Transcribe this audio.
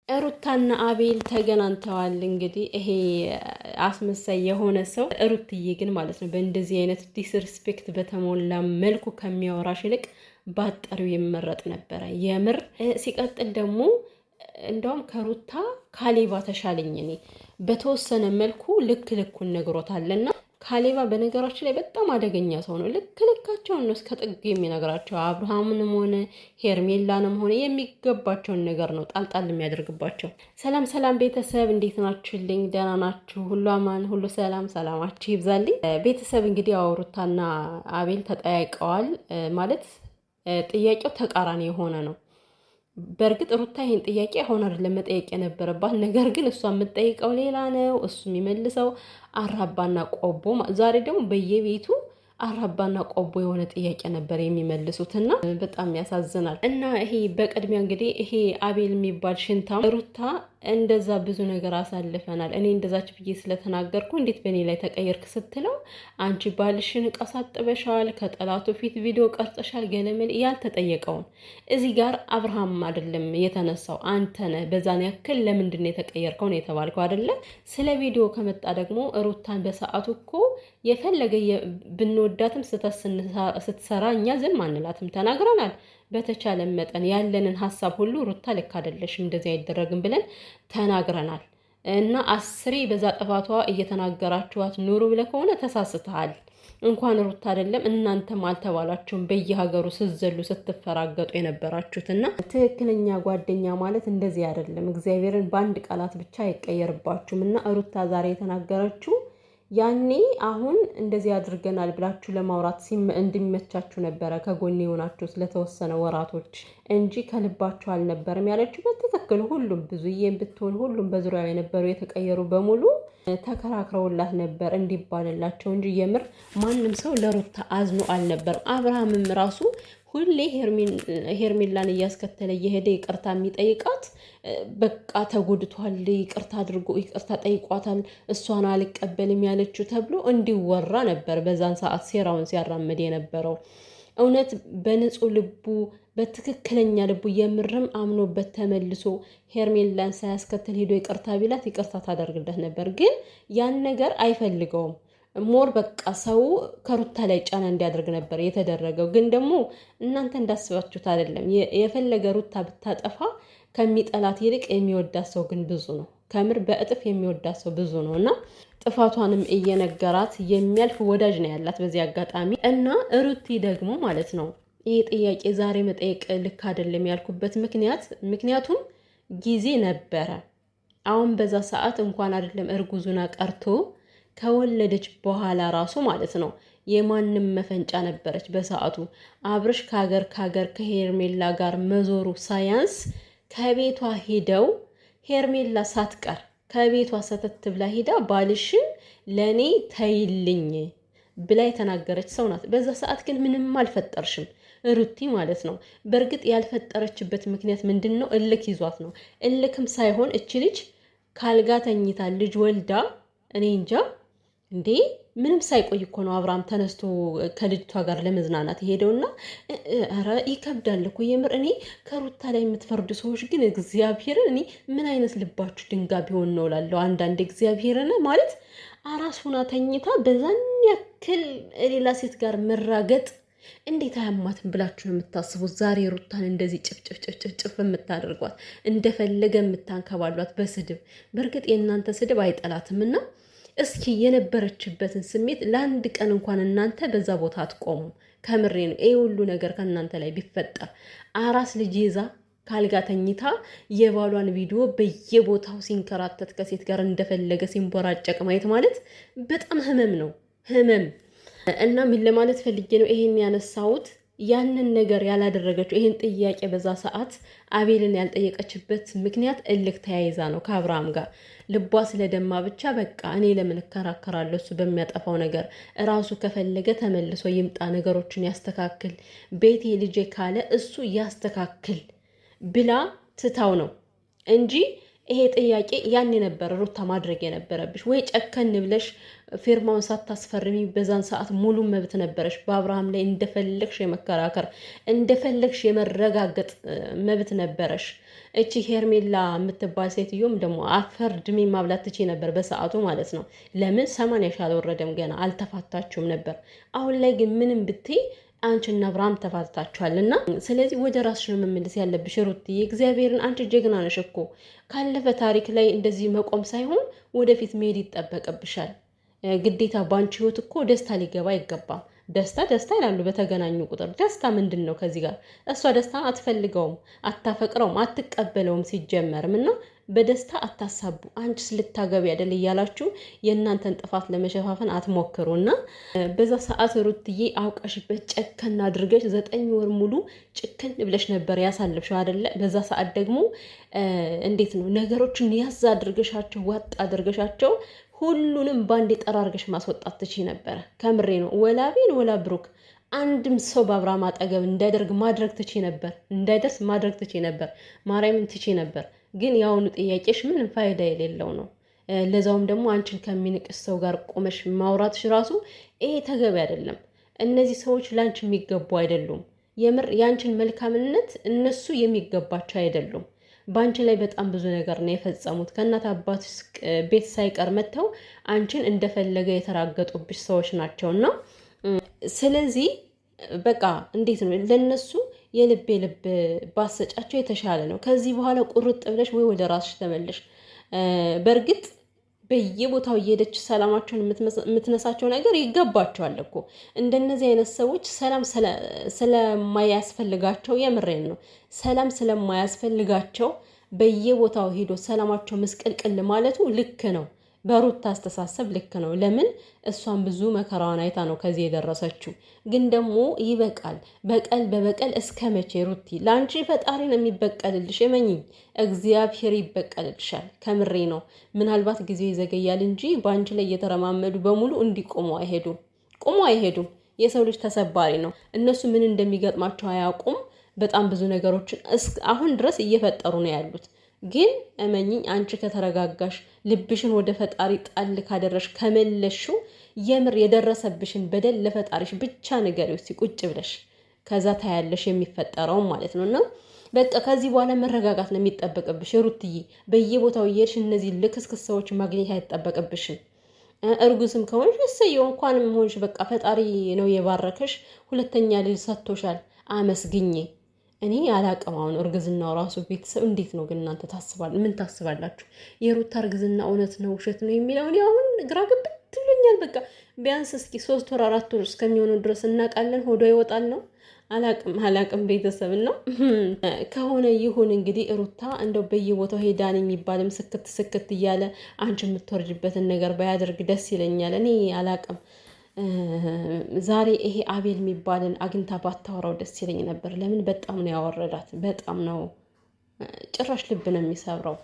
ሩታና አቤል ተገናኝተዋል። እንግዲህ ይሄ አስመሳይ የሆነ ሰው ሩትዬ ግን ማለት ነው በእንደዚህ አይነት ዲስሪስፔክት በተሞላ መልኩ ከሚያወራሽ ይልቅ ባጠሪው ይመረጥ ነበረ የምር። ሲቀጥል ደግሞ እንደውም ከሩታ ካሌባ ተሻለኝ እኔ በተወሰነ መልኩ ልክ ልኩን ነግሮታልና ካሌባ በነገራችን ላይ በጣም አደገኛ ሰው ነው። ልክ ልካቸውን ነው እስከ ጥግ የሚነግራቸው። አብርሃምንም ሆነ ሄርሜላንም ሆነ የሚገባቸውን ነገር ነው ጣልጣል የሚያደርግባቸው። ሰላም ሰላም ቤተሰብ እንዴት ናችሁልኝ? ደህና ናችሁ? ሁሉ አማን፣ ሁሉ ሰላም፣ ሰላማችሁ ይብዛልኝ ቤተሰብ። እንግዲህ ሩታና አቤል ተጠያይቀዋል ማለት ጥያቄው ተቃራኒ የሆነ ነው። በእርግጥ ሩታ ይሄን ጥያቄ አሁን አይደለም መጠየቅ የነበረባት፣ ነገር ግን እሷ የምትጠይቀው ሌላ ነው፣ እሱ የሚመልሰው አራባና ቆቦ። ዛሬ ደግሞ በየቤቱ አራባና ቆቦ የሆነ ጥያቄ ነበር የሚመልሱትና በጣም ያሳዝናል። እና ይሄ በቅድሚያ እንግዲህ ይሄ አቤል የሚባል ሽንታም ሩታ እንደዛ ብዙ ነገር አሳልፈናል፣ እኔ እንደዛች ብዬ ስለተናገርኩ እንዴት በእኔ ላይ ተቀየርክ ስትለው አንቺ ባልሽን ቀሳጥበሻል፣ ከጠላቱ ፊት ቪዲዮ ቀርጸሻል፣ ገለመል ያልተጠየቀውን እዚህ ጋር አብርሃም አይደለም የተነሳው አንተ ነህ። በዛን ያክል ለምንድን ነው የተቀየርከው ነው የተባልከው አይደለ? ስለ ቪዲዮ ከመጣ ደግሞ ሩታን በሰዓቱ እኮ የፈለገ ብንወዳትም ስትሰራ እኛ ዝም አንላትም፣ ተናግረናል። በተቻለ መጠን ያለንን ሀሳብ ሁሉ ሩታ ልክ አይደለሽም እንደዚህ አይደረግም ብለን ተናግረናል። እና አስሬ በዛ ጥፋቷ እየተናገራችኋት ኑሩ ብለህ ከሆነ ተሳስተሃል። እንኳን ሩታ አይደለም እናንተም አልተባላችሁም በየሀገሩ ስትዘሉ ስትፈራገጡ የነበራችሁት። እና ትክክለኛ ጓደኛ ማለት እንደዚህ አይደለም። እግዚአብሔርን በአንድ ቃላት ብቻ አይቀየርባችሁም። እና ሩታ ዛሬ የተናገረችው ያኔ አሁን እንደዚህ አድርገናል ብላችሁ ለማውራት እንዲመቻችሁ ነበረ ከጎን የሆናችሁ ስለተወሰነ ወራቶች እንጂ ከልባችሁ አልነበረም ያለችው በትክክል። ሁሉም ብዙዬም ብትሆን ሁሉም በዙሪያው የነበሩ የተቀየሩ በሙሉ ተከራክረውላት ነበር እንዲባልላቸው እንጂ የምር ማንም ሰው ለሩታ አዝኖ አልነበረም። አብርሃምም ራሱ ሁሌ ሄርሜላን እያስከተለ እየሄደ ይቅርታ የሚጠይቃት በቃ ተጎድቷል፣ ይቅርታ አድርጎ ይቅርታ ጠይቋታል፣ እሷን አልቀበልም ያለችው ተብሎ እንዲወራ ነበር በዛን ሰዓት ሴራውን ሲያራምድ የነበረው። እውነት በንጹህ ልቡ በትክክለኛ ልቡ የምርም አምኖበት ተመልሶ ሄርሜላን ሳያስከትል ሄዶ ይቅርታ ቢላት ይቅርታ ታደርግለት ነበር። ግን ያን ነገር አይፈልገውም። ሞር በቃ ሰው ከሩታ ላይ ጫና እንዲያደርግ ነበር የተደረገው። ግን ደግሞ እናንተ እንዳስባችሁት አይደለም። የፈለገ ሩታ ብታጠፋ ከሚጠላት ይልቅ የሚወዳት ሰው ግን ብዙ ነው። ከምር በእጥፍ የሚወዳት ሰው ብዙ ነው። እና ጥፋቷንም እየነገራት የሚያልፍ ወዳጅ ነው ያላት በዚህ አጋጣሚ። እና ሩቲ ደግሞ ማለት ነው ይህ ጥያቄ ዛሬ መጠየቅ ልክ አይደለም ያልኩበት ምክንያቱም ጊዜ ነበረ። አሁን በዛ ሰዓት እንኳን አይደለም እርጉዙና ቀርቶ ከወለደች በኋላ ራሱ ማለት ነው የማንም መፈንጫ ነበረች በሰዓቱ። አብርሽ ከሀገር ከሄርሜላ ጋር መዞሩ ሳያንስ ከቤቷ ሄደው ሄርሜላ ሳትቀር ከቤቷ ሰተት ብላ ሄዳ ባልሽን ለኔ ተይልኝ ብላ የተናገረች ሰው ናት። በዛ ሰዓት ግን ምንም አልፈጠርሽም ሩቲ ማለት ነው። በእርግጥ ያልፈጠረችበት ምክንያት ምንድን ነው? እልክ ይዟት ነው። እልክም ሳይሆን እቺ ልጅ ካልጋ ተኝታ ልጅ ወልዳ እኔ እንጃ እንዴ ምንም ሳይቆይ እኮ ነው አብርሃም ተነስቶ ከልጅቷ ጋር ለመዝናናት የሄደውና ኧረ ይከብዳል እኮ የምር። እኔ ከሩታ ላይ የምትፈርዱ ሰዎች ግን እግዚአብሔርን እኔ ምን አይነት ልባችሁ ድንጋይ ቢሆን ነው እላለሁ አንዳንድ። እግዚአብሔርን ማለት አራስ ሆና ተኝታ በዛን ያክል ሌላ ሴት ጋር መራገጥ እንዴት አያማትም ብላችሁ ነው የምታስቡት? ዛሬ ሩታን እንደዚህ ጭፍጭፍ የምታደርጓት እንደፈለገ የምታንከባሏት በስድብ። በእርግጥ የእናንተ ስድብ አይጠላትም እና እስኪ የነበረችበትን ስሜት ለአንድ ቀን እንኳን እናንተ በዛ ቦታ አትቆሙም። ከምሬ ነው። ይሄ ሁሉ ነገር ከእናንተ ላይ ቢፈጠር አራስ ልጅ ይዛ ካልጋ ተኝታ የባሏን ቪዲዮ በየቦታው ሲንከራተት ከሴት ጋር እንደፈለገ ሲንቦራጨቅ ማየት ማለት በጣም ህመም ነው፣ ህመም። እና ምን ለማለት ፈልጌ ነው ይሄን ያነሳሁት? ያንን ነገር ያላደረገችው ይሄን ጥያቄ በዛ ሰዓት አቤልን ያልጠየቀችበት ምክንያት እልክ ተያይዛ ነው ከአብርሃም ጋር ልቧ ስለደማ ብቻ በቃ እኔ ለምን እከራከራለሁ፣ እሱ በሚያጠፋው ነገር እራሱ ከፈለገ ተመልሶ ይምጣ፣ ነገሮችን ያስተካክል፣ ቤቴ ልጄ ካለ እሱ ያስተካክል ብላ ትታው ነው እንጂ ይሄ ጥያቄ ያን ነበር ሩታ ማድረግ የነበረብሽ። ወይ ጨከን ብለሽ ፊርማውን ሳታስፈርሚ በዛን ሰዓት ሙሉ መብት ነበረሽ በአብርሃም ላይ እንደፈለግሽ የመከራከር እንደፈለግሽ የመረጋገጥ መብት ነበረሽ እቺ ሄርሜላ የምትባል ሴትዮም ደግሞ አፈር ድሜ ማብላት ትቼ ነበር በሰዓቱ ማለት ነው። ለምን 80 ሺህ አልወረደም ገና አልተፋታችሁም ነበር። አሁን ላይ ግን ምንም ብትይ አንቺና አብርሃም ተፋታችኋልና ስለዚህ ወደ ራስሽ ነው መመለስ ያለብሽ ሩትዬ። እግዚአብሔርን አንቺ ጀግና ነሽ እኮ ካለፈ ታሪክ ላይ እንደዚህ መቆም ሳይሆን ወደፊት መሄድ ይጠበቅብሻል። ግዴታ ባንቺ ህይወት እኮ ደስታ ሊገባ አይገባም። ደስታ ደስታ ይላሉ በተገናኙ ቁጥር። ደስታ ምንድን ነው? ከዚህ ጋር እሷ ደስታ አትፈልገውም፣ አታፈቅረውም፣ አትቀበለውም ሲጀመርም እና በደስታ አታሳቡ። አንቺስ ልታገቢ አይደል እያላችሁ የእናንተን ጥፋት ለመሸፋፈን አትሞክሩ። እና በዛ ሰዓት ሩትዬ አውቀሽበት ጨከን አድርገሽ 9 ወር ሙሉ ጭክን ብለሽ ነበር ያሳልፍሽው አይደለ? በዛ ሰዓት ደግሞ እንዴት ነው ነገሮችን ያዝ አድርገሻቸው ዋጥ አድርገሻቸው ሁሉንም ባንዴ ጠራርገሽ ማስወጣት ትችይ ነበረ። ከምሬ ነው። ወላቤን ወላ ብሩክ አንድም ሰው በአብርሃም አጠገብ እንዳይደርግ ማድረግ ትችይ ነበር፣ እንዳይደርስ ማድረግ ትችይ ነበር፣ ማርያምን ትችይ ነበር። ግን የአሁኑ ጥያቄሽ ምንም ፋይዳ የሌለው ነው። ለዛውም ደግሞ አንቺን ከሚንቅስ ሰው ጋር ቆመሽ ማውራትሽ ራሱ ይሄ ተገቢ አይደለም። እነዚህ ሰዎች ላንቺ የሚገቡ አይደሉም። የምር ያንቺን መልካምነት እነሱ የሚገባቸው አይደሉም። በአንቺ ላይ በጣም ብዙ ነገር ነው የፈጸሙት። ከእናት አባት ቤት ሳይቀር መጥተው አንቺን እንደፈለገ የተራገጡብሽ ሰዎች ናቸውና ስለዚህ በቃ እንዴት ነው ለነሱ የልብ ባሰጫቸው የተሻለ ነው። ከዚህ በኋላ ቁርጥ ብለሽ ወይ ወደ ራስሽ ተመለሽ። በእርግጥ በየቦታው እየሄደች ሰላማቸውን የምትነሳቸው ነገር ይገባቸዋል እኮ። እንደነዚህ አይነት ሰዎች ሰላም ስለማያስፈልጋቸው የምሬን ነው፣ ሰላም ስለማያስፈልጋቸው በየቦታው ሄዶ ሰላማቸው ምስቅልቅል ማለቱ ልክ ነው። በሩታ አስተሳሰብ ልክ ነው። ለምን እሷን ብዙ መከራዋን አይታ ነው ከዚህ የደረሰችው። ግን ደግሞ ይበቃል። በቀል በበቀል እስከ መቼ ሩቲ? ለአንቺ ፈጣሪ ነው የሚበቀልልሽ። እመኚኝ፣ እግዚአብሔር ይበቀልልሻል። ከምሬ ነው። ምናልባት ጊዜ ይዘገያል እንጂ በአንቺ ላይ እየተረማመዱ በሙሉ እንዲቆሙ አይሄዱም፣ ቆሙ አይሄዱም። የሰው ልጅ ተሰባሪ ነው። እነሱ ምን እንደሚገጥማቸው አያውቁም። በጣም ብዙ ነገሮችን አሁን ድረስ እየፈጠሩ ነው ያሉት። ግን እመኚኝ፣ አንቺ ከተረጋጋሽ ልብሽን ወደ ፈጣሪ ጣል ካደረሽ ከመለሹ የምር የደረሰብሽን በደል ለፈጣሪሽ ብቻ ንገሪው እስኪ ቁጭ ብለሽ። ከዛ ታያለሽ የሚፈጠረው ማለት ነው። እና በቃ ከዚህ በኋላ መረጋጋት ነው የሚጠበቅብሽ ሩትዬ። በየቦታው እየሄድሽ እነዚህ ልክስክስ ሰዎች ማግኘት አይጠበቅብሽም። እርጉዝም ከሆንሽ እሰየው፣ እንኳንም ሆንሽ። በቃ ፈጣሪ ነው የባረከሽ፣ ሁለተኛ ልጅ ሰጥቶሻል። አመስግኜ እኔ አላቅም። አሁን እርግዝናው ራሱ ቤተሰብ እንዴት ነው ግን እናንተ ምን ታስባላችሁ? የሩታ እርግዝና እውነት ነው ውሸት ነው የሚለውን አሁን ግራ ገብት ብሎኛል። በቃ ቢያንስ እስኪ 3 ወር 4 ወር እስከሚሆነው ድረስ እናውቃለን። ሆዷ ይወጣል ነው አላቅም ቤተሰብ ነው ከሆነ ይሁን እንግዲህ። ሩታ እንደው በየቦታው ሄዳን የሚባልም ስክት እያለ አንቺ የምትወርጅበትን ነገር ባያደርግ ደስ ይለኛል። እኔ አላቅም። ዛሬ ይሄ አቤል የሚባልን አግኝታ ባታወራው ደስ ይለኝ ነበር። ለምን በጣም ነው ያወረዳት። በጣም ነው ጭራሽ ልብ ነው የሚሰብረው።